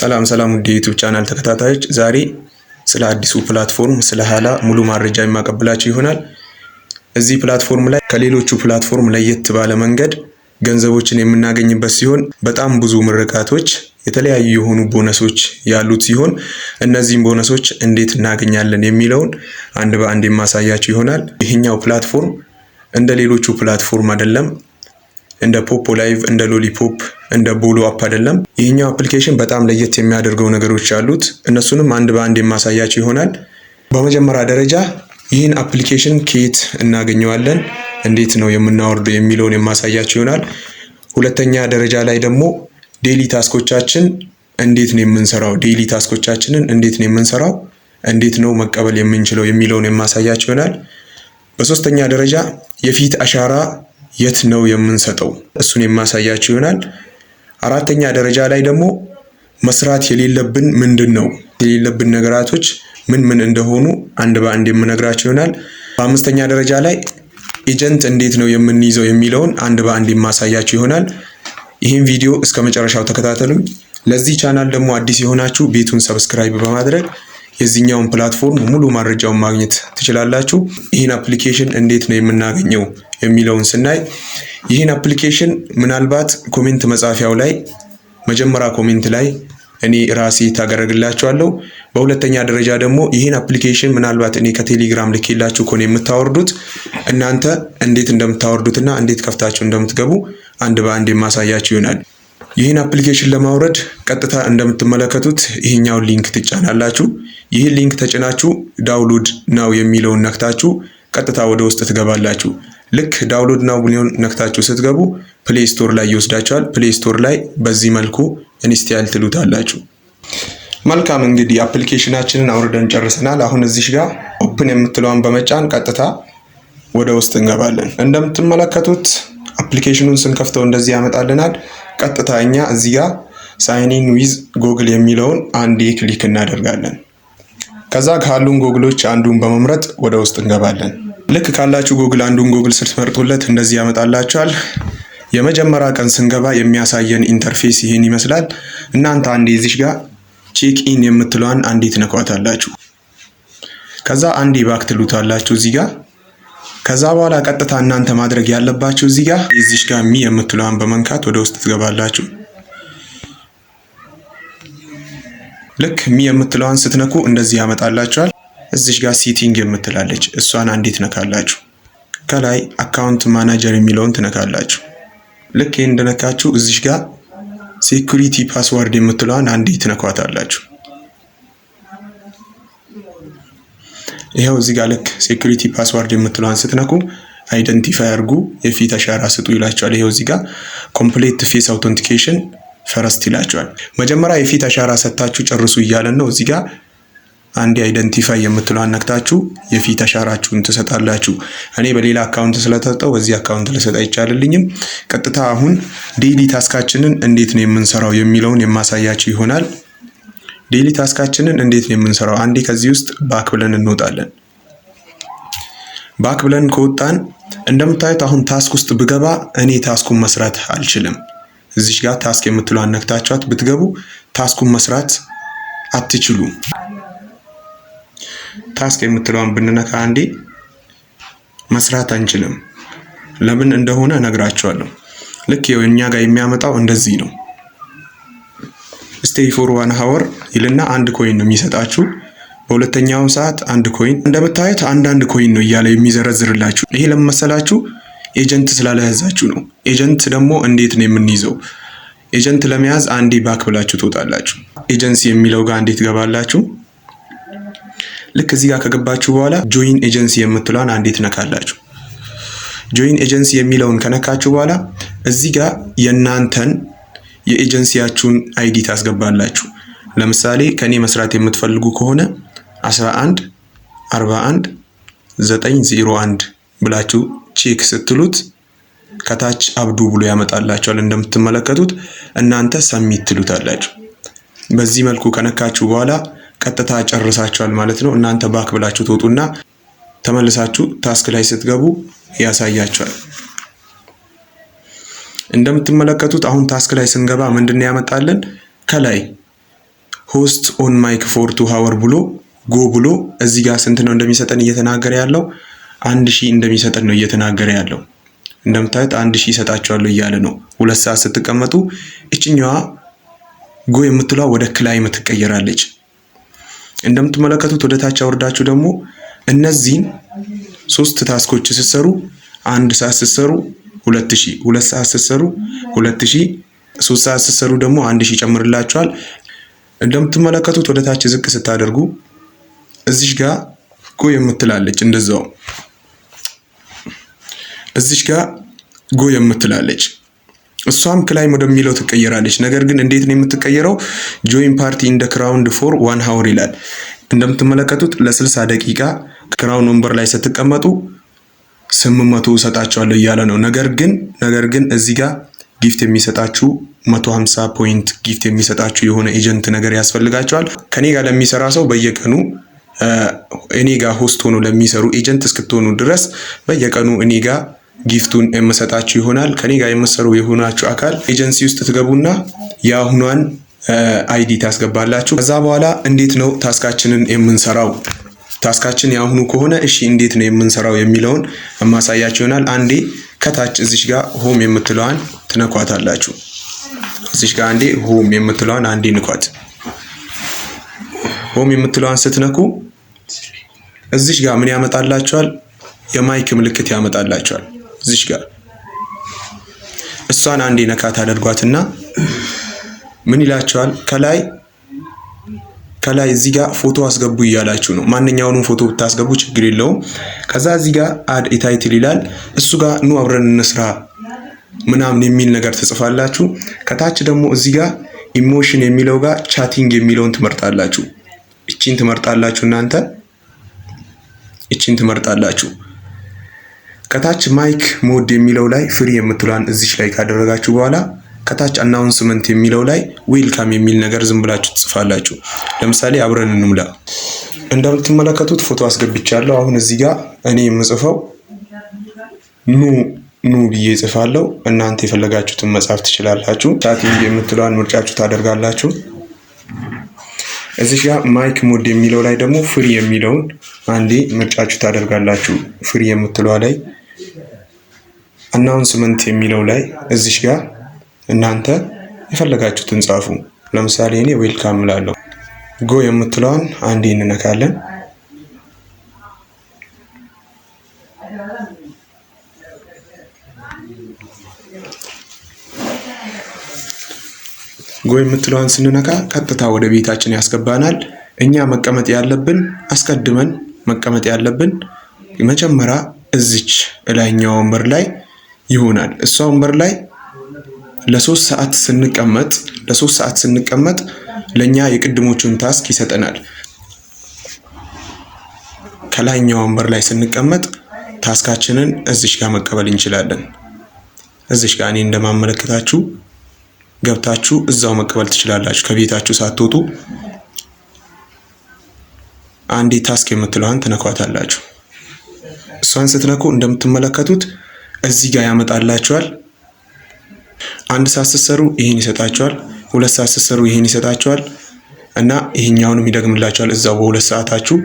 ሰላም ሰላም ውድ የዩቲዩብ ቻናል ተከታታዮች፣ ዛሬ ስለ አዲሱ ፕላትፎርም ስለ ሀላ ሙሉ መረጃ የማቀብላችሁ ይሆናል። እዚህ ፕላትፎርም ላይ ከሌሎቹ ፕላትፎርም ለየት ባለ መንገድ ገንዘቦችን የምናገኝበት ሲሆን በጣም ብዙ ምርቃቶች፣ የተለያዩ የሆኑ ቦነሶች ያሉት ሲሆን እነዚህም ቦነሶች እንዴት እናገኛለን የሚለውን አንድ በአንድ የማሳያችሁ ይሆናል። ይሄኛው ፕላትፎርም እንደ ሌሎቹ ፕላትፎርም አይደለም። እንደ ፖፖ ላይቭ፣ እንደ ሎሊፖፕ፣ እንደ ቦሎ አፕ አይደለም። ይሄኛው አፕሊኬሽን በጣም ለየት የሚያደርገው ነገሮች አሉት። እነሱንም አንድ በአንድ የማሳያችሁ ይሆናል። በመጀመሪያ ደረጃ ይህን አፕሊኬሽን ከየት እናገኘዋለን፣ እንዴት ነው የምናወርደው የሚለውን የማሳያችሁ ይሆናል። ሁለተኛ ደረጃ ላይ ደግሞ ዴይሊ ታስኮቻችን እንዴት ነው የምንሰራው፣ ዴይሊ ታስኮቻችንን እንዴት ነው የምንሰራው፣ እንዴት ነው መቀበል የምንችለው የሚለውን የማሳያችሁ ይሆናል። በሶስተኛ ደረጃ የፊት አሻራ የት ነው የምንሰጠው፣ እሱን የማሳያችሁ ይሆናል። አራተኛ ደረጃ ላይ ደግሞ መስራት የሌለብን ምንድነው፣ የሌለብን ነገራቶች ምን ምን እንደሆኑ አንድ በአንድ የምነግራችሁ ይሆናል። በአምስተኛ ደረጃ ላይ ኤጀንት እንዴት ነው የምንይዘው የሚለውን አንድ በአንድ የማሳያችሁ ይሆናል። ይህን ቪዲዮ እስከ መጨረሻው ተከታተሉኝ። ለዚህ ቻናል ደግሞ አዲስ የሆናችሁ ቤቱን ሰብስክራይብ በማድረግ የዚህኛውን ፕላትፎርም ሙሉ መረጃውን ማግኘት ትችላላችሁ። ይህን አፕሊኬሽን እንዴት ነው የምናገኘው የሚለውን ስናይ ይህን አፕሊኬሽን ምናልባት ኮሜንት መጻፊያው ላይ መጀመሪያ ኮሜንት ላይ እኔ ራሴ ታገረግላችኋለሁ። በሁለተኛ ደረጃ ደግሞ ይህን አፕሊኬሽን ምናልባት እኔ ከቴሌግራም ልኬላችሁ ከሆነ የምታወርዱት እናንተ እንዴት እንደምታወርዱትና እንዴት ከፍታችሁ እንደምትገቡ አንድ በአንድ የማሳያችሁ ይሆናል። ይህን አፕሊኬሽን ለማውረድ ቀጥታ እንደምትመለከቱት ይሄኛውን ሊንክ ትጫናላችሁ። ይህን ሊንክ ተጭናችሁ ዳውንሎድ ናው የሚለውን ነክታችሁ ቀጥታ ወደ ውስጥ ትገባላችሁ። ልክ ዳውንሎድ ናው ብሎን ነክታችሁ ስትገቡ ፕሌይ ስቶር ላይ ይወስዳችኋል። ፕሌይ ስቶር ላይ በዚህ መልኩ ኢንስታል ትሉታላችሁ። መልካም፣ እንግዲህ አፕሊኬሽናችንን አውርደን ጨርሰናል። አሁን እዚህ ጋር ኦፕን የምትለዋን በመጫን ቀጥታ ወደ ውስጥ እንገባለን። እንደምትመለከቱት አፕሊኬሽኑን ስንከፍተው እንደዚህ ያመጣልናል። ቀጥታ እኛ እዚህ ጋር ሳይን ኢን ዊዝ ጎግል የሚለውን አንዴ ክሊክ እናደርጋለን። ከዛ ካሉን ጎግሎች አንዱን በመምረጥ ወደ ውስጥ እንገባለን። ልክ ካላችሁ ጎግል አንዱን ጎግል ስትመርጡለት እንደዚህ ያመጣላችኋል። የመጀመሪያ ቀን ስንገባ የሚያሳየን ኢንተርፌስ ይሄን ይመስላል። እናንተ አንዴ እዚህ ጋር ቼክ ኢን የምትለዋን አንዴ ትነኳታላችሁ። ከዛ አንዴ ባክ ትሉታላችሁ እዚህ ጋር። ከዛ በኋላ ቀጥታ እናንተ ማድረግ ያለባችሁ እዚህ ጋር ሚ የምትለዋን በመንካት ወደ ውስጥ ትገባላችሁ። ልክ ሚ የምትለዋን ስትነኩ እንደዚህ ያመጣላችኋል። እዚህ ጋር ሴቲንግ የምትላለች እሷን አንዴ ትነካላችሁ። ከላይ አካውንት ማናጀር የሚለውን ትነካላችሁ። ልክ ይሄን እንደነካችሁ እዚህ ጋር ሴኩሪቲ ፓስወርድ የምትለዋን አንዴ ትነኳታላችሁ። ይሄው እዚህ ጋር ልክ ሴኩሪቲ ፓስወርድ የምትለዋን ስትነኩ አይደንቲፋይ አድርጉ፣ የፊት አሻራ ስጡ ይላችኋል። ይሄው እዚህ ጋር ኮምፕሌት ፌስ አውተንቲኬሽን ፈረስት ይላችኋል። መጀመሪያ የፊት አሻራ ሰጣችሁ ጨርሱ እያለን ነው። እዚህ ጋር አንዴ አይደንቲፋይ የምትለዋን ነክታችሁ የፊት አሻራችሁን ትሰጣላችሁ። እኔ በሌላ አካውንት ስለተሰጠው በዚህ አካውንት ልሰጥ አይቻልልኝም። ቀጥታ አሁን ዴይሊ ታስካችንን እንዴት ነው የምንሰራው የሚለውን የማሳያችሁ ይሆናል። ዴይሊ ታስካችንን እንዴት ነው የምንሰራው? አንዴ ከዚህ ውስጥ ባክ ብለን እንወጣለን። ባክ ብለን ከወጣን እንደምታዩት አሁን ታስክ ውስጥ ብገባ እኔ ታስኩን መስራት አልችልም። እዚህ ጋር ታስክ የምትለዋን ነክታችኋት ብትገቡ ታስኩን መስራት አትችሉም። ታስክ የምትለዋን ብንነካ አንዴ መስራት አንችልም። ለምን እንደሆነ እነግራችኋለሁ። ልክ የኛ ጋር የሚያመጣው እንደዚህ ነው። ስቴይ ፎር 1 ሃወር ይልና አንድ ኮይን ነው የሚሰጣችሁ። በሁለተኛው ሰዓት አንድ ኮይን፣ እንደምታዩት አንዳንድ ኮይን ነው እያለ የሚዘረዝርላችሁ። ይሄ ለመሰላችሁ ኤጀንት ስላለያዛችሁ ነው። ኤጀንት ደግሞ እንዴት ነው የምንይዘው? ኤጀንት ለመያዝ አንዴ ባክ ብላችሁ ትወጣላችሁ። ኤጀንሲ የሚለው ጋር እንዴት ትገባላችሁ? ልክ እዚህ ጋር ከገባችሁ በኋላ ጆይን ኤጀንሲ የምትለዋን አንዴ ትነካላችሁ። ጆይን ኤጀንሲ የሚለውን ከነካችሁ በኋላ እዚህ ጋር የእናንተን የኤጀንሲያችሁን አይዲ ታስገባላችሁ። ለምሳሌ ከኔ መስራት የምትፈልጉ ከሆነ 11 41 901 ብላችሁ ቼክ ስትሉት ከታች አብዱ ብሎ ያመጣላችኋል። እንደምትመለከቱት እናንተ ሰሚት ትሉታላችሁ። በዚህ መልኩ ከነካችሁ በኋላ ቀጥታ ጨርሳችኋል ማለት ነው። እናንተ ባክ ብላችሁ ትወጡና ተመልሳችሁ ታስክ ላይ ስትገቡ ያሳያችኋል። እንደምትመለከቱት አሁን ታስክ ላይ ስንገባ ምንድነው ያመጣልን? ከላይ ሆስት ኦን ማይክ ፎር 2 ሃወር ብሎ ጎ ብሎ እዚህ ጋር ስንት ነው እንደሚሰጠን እየተናገረ ያለው 1000 እንደሚሰጠን ነው እየተናገረ ያለው። እንደምታዩት 1000 ይሰጣቸዋል እያለ ነው። 2 ሰዓት ስትቀመጡ እችኛዋ ጎ የምትለው ወደ ክላይም ትቀየራለች። እንደምትመለከቱት ወደ ታች አወርዳችሁ ደግሞ እነዚህን 3 ታስኮች ስትሰሩ 1 ሰዓት ስትሰሩ 2000፣ 2 ሰዓት ስትሰሩ 2000፣ 3 ሰዓት ስትሰሩ ደግሞ 1000 ይጨምርላችኋል። እንደምትመለከቱት ወደ ታች ዝቅ ስታደርጉ እዚህ ጋር ጎ የምትላለች እንደዛው እዚህ ጋር ጎ የምትላለች እሷም ክላይም ወደሚለው ትቀየራለች። ነገር ግን እንዴት ነው የምትቀየረው? ጆይን ፓርቲ ኢን ዘ ክራውንድ ፎር 1 ሃወር ይላል። እንደምትመለከቱት ለ60 ደቂቃ ክራውን ወንበር ላይ ስትቀመጡ 800 ሰጣቸዋለሁ እያለ ነው። ነገር ግን እዚህ ጋር ጊፍት የሚሰጣችሁ 150 ፖይንት ጊፍት የሚሰጣችሁ የሆነ ኤጀንት ነገር ያስፈልጋቸዋል። ከኔ ጋር ለሚሰራ ሰው በየቀኑ እኔ ጋር ሆስት ሆኖ ለሚሰሩ ኤጀንት እስክትሆኑ ድረስ በየቀኑ እኔ ጋር ጊፍቱን የምሰጣችሁ ይሆናል። ከኔ ጋር የምትሰሩ የሆናችሁ አካል ኤጀንሲ ውስጥ ትገቡና የአሁኗን አይዲ ታስገባላችሁ። ከዛ በኋላ እንዴት ነው ታስካችንን የምንሰራው? ታስካችን የአሁኑ ከሆነ እሺ እንዴት ነው የምንሰራው የሚለውን ማሳያችሁ ይሆናል። አንዴ ከታች እዚህ ጋር ሆም የምትለዋን ትነኳታላችሁ። እዚህ ጋር አንዴ ሆም የምትለዋን አንዴ ንኳት። ሆም የምትለዋን ስትነኩ እዚህ ጋር ምን ያመጣላችኋል? የማይክ ምልክት ያመጣላችኋል። እዚህ ጋር እሷን አንዴ ነካ ታደርጓትና ምን ይላችኋል? ከላይ እዚህ ጋር ፎቶ አስገቡ እያላችሁ ነው። ማንኛውንም ፎቶ ብታስገቡ ችግር የለውም። ከዛ እዚህ ጋር አድ ታይትል ይላል። እሱ ጋር ኑ አብረን እንስራ ምናምን የሚል ነገር ትጽፋላችሁ። ከታች ደግሞ እዚህ ጋር ኢሞሽን የሚለው ጋር ቻቲንግ የሚለውን ትመርጣላችሁ። እቺን ትመርጣላችሁ። እናንተ እቺን ትመርጣላችሁ። ከታች ማይክ ሞድ የሚለው ላይ ፍሪ የምትሏን እዚች ላይ ካደረጋችሁ በኋላ ከታች አናውንስመንት የሚለው ላይ ዌልካም የሚል ነገር ዝም ብላችሁ ትጽፋላችሁ። ለምሳሌ አብረን እንሙላ። እንደምትመለከቱት ፎቶ አስገብቻለሁ። አሁን እዚህ ጋር እኔ የምጽፈው ኑ ብዬ ጽፋለሁ። እናንተ የፈለጋችሁትን መጻፍ ትችላላችሁ። ቻቲንግ የምትሏን ምርጫችሁ ታደርጋላችሁ። እዚህ ጋር ማይክ ሞድ የሚለው ላይ ደግሞ ፍሪ የሚለውን አንዴ ምርጫችሁ ታደርጋላችሁ። ፍሪ የምትሏ ላይ አናውንስመንት የሚለው ላይ እዚህ ጋር እናንተ የፈለጋችሁትን ጻፉ። ለምሳሌ እኔ ዌልካም እላለሁ። ጎ የምትለዋን አንዴ እንነካለን። ጎ የምትለዋን ስንነካ ቀጥታ ወደ ቤታችን ያስገባናል። እኛ መቀመጥ ያለብን አስቀድመን መቀመጥ ያለብን መጀመሪያ እዚች ላይኛው ወንበር ላይ ይሆናል። እሷ ወንበር ላይ ለ3 ሰዓት ስንቀመጥ ለኛ የቅድሞቹን ታስክ ይሰጠናል። ከላይኛው ወንበር ላይ ስንቀመጥ ታስካችንን እዚች ጋር መቀበል እንችላለን። እዚች ጋር እኔ እንደማመለከታችሁ ገብታችሁ እዛው መቀበል ትችላላችሁ። ከቤታችሁ ሳትወጡ አንዴ ታስክ የምትለዋን ትነኳታላችሁ። እሷን ስትነኩ እንደምትመለከቱት እዚህ ጋር ያመጣላችኋል። 1 ሰዓት ስትሰሩ ይሄን ይሰጣችኋል። 2 ሰዓት ስትሰሩ ይሄን ይሰጣችኋል እና ይሄኛውንም ይደግምላችኋል እዛው በ2 ሰዓታችሁ።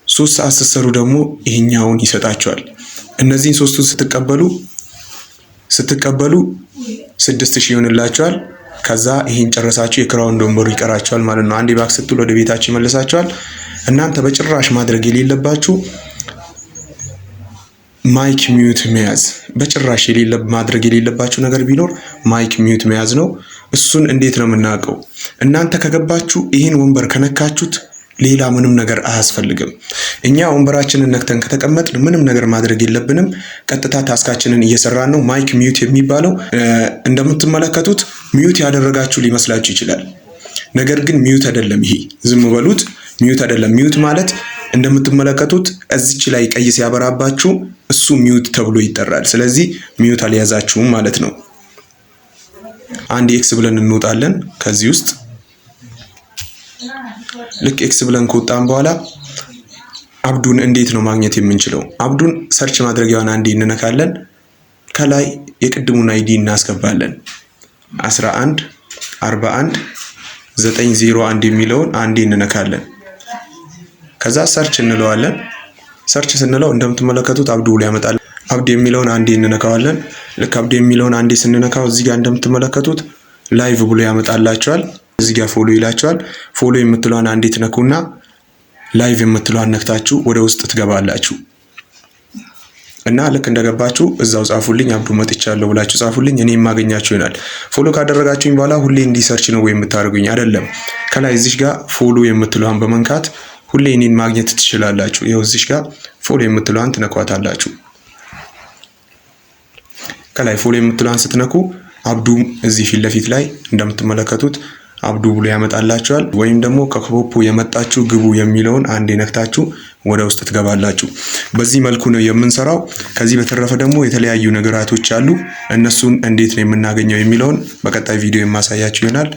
3 ሰዓት ስትሰሩ ደግሞ ይሄኛውን ይሰጣችኋል። እነዚህን ሶስቱን ስትቀበሉ 6000 ይሆንላችኋል። ከዛ ይሄን ጨረሳችሁ የክራውንድ ወንበሩ ይቀራችኋል ማለት ነው። አንዴ ባክ ስትሉ ወደ ቤታችሁ ይመለሳችኋል። እናንተ በጭራሽ ማድረግ የሌለባችሁ ማይክ ሚዩት መያዝ፣ በጭራሽ ማድረግ የሌለባችሁ ነገር ቢኖር ማይክ ሚዩት መያዝ ነው። እሱን እንዴት ነው የምናውቀው? እናንተ ከገባችሁ ይህን ወንበር ከነካችሁት ሌላ ምንም ነገር አያስፈልግም። እኛ ወንበራችንን ነክተን ከተቀመጥን ምንም ነገር ማድረግ የለብንም። ቀጥታ ታስካችንን እየሰራን ነው። ማይክ ሚዩት የሚባለው እንደምትመለከቱት ሚዩት ያደረጋችሁ ሊመስላችሁ ይችላል። ነገር ግን ሚዩት አይደለም። ይሄ ዝም በሉት፣ ሚዩት አይደለም። ሚዩት ማለት እንደምትመለከቱት እዚች ላይ ቀይ ሲያበራባችሁ እሱ ሚዩት ተብሎ ይጠራል። ስለዚህ ሚዩት አልያዛችሁም ማለት ነው። አንድ ኤክስ ብለን እንወጣለን ከዚህ ውስጥ። ልክ ኤክስ ብለን ከወጣን በኋላ አብዱን እንዴት ነው ማግኘት የምንችለው? አብዱን ሰርች ማድረጊያውን አንዴ እንነካለን። ከላይ የቅድሙን አይዲ እናስገባለን። 11 41 901 የሚለውን አንዴ እንነካለን። ከዛ ሰርች እንለዋለን። ሰርች ስንለው እንደምትመለከቱት አብዱ ብሎ ያመጣል። አብዱ የሚለውን አንዴ እንነካዋለን። ልክ አብዱ የሚለውን አንዴ ስንነካው እዚህ ጋር እንደምትመለከቱት ላይቭ ብሎ ያመጣላችኋል። እዚህ ጋር ፎሎ ይላችኋል። ፎሎ የምትለዋን አንዴ ትነኩና ላይቭ የምትለዋን ነክታችሁ ወደ ውስጥ ትገባላችሁ እና ልክ እንደገባችሁ እዛው ጻፉልኝ አብዱ መጥቻለሁ ብላችሁ ጻፉልኝ። እኔ የማገኛችሁ ይሆናል። ፎሎ ካደረጋችሁኝ በኋላ ሁሌ እንዲሰርች ነው ወይ የምታደርጉኝ? አይደለም። ከላይ እዚህ ጋር ፎሎ የምትለዋን በመንካት ሁሌ እኔን ማግኘት ትችላላችሁ። ይኸው እዚህ ጋር ፎሎ የምትለዋን ትነኳታላችሁ። ከላይ ፎሎ የምትለዋን ስትነኩ አብዱ እዚህ ፊት ለፊት ላይ እንደምትመለከቱት አብዱ ብሎ ያመጣላችኋል። ወይም ደግሞ ከኮፖ የመጣችሁ ግቡ የሚለውን አንዴ ነክታችሁ ወደ ውስጥ ትገባላችሁ። በዚህ መልኩ ነው የምንሰራው። ከዚህ በተረፈ ደግሞ የተለያዩ ነገራቶች አሉ። እነሱን እንዴት ነው የምናገኘው የሚለውን በቀጣይ ቪዲዮ የማሳያችሁ ይሆናል።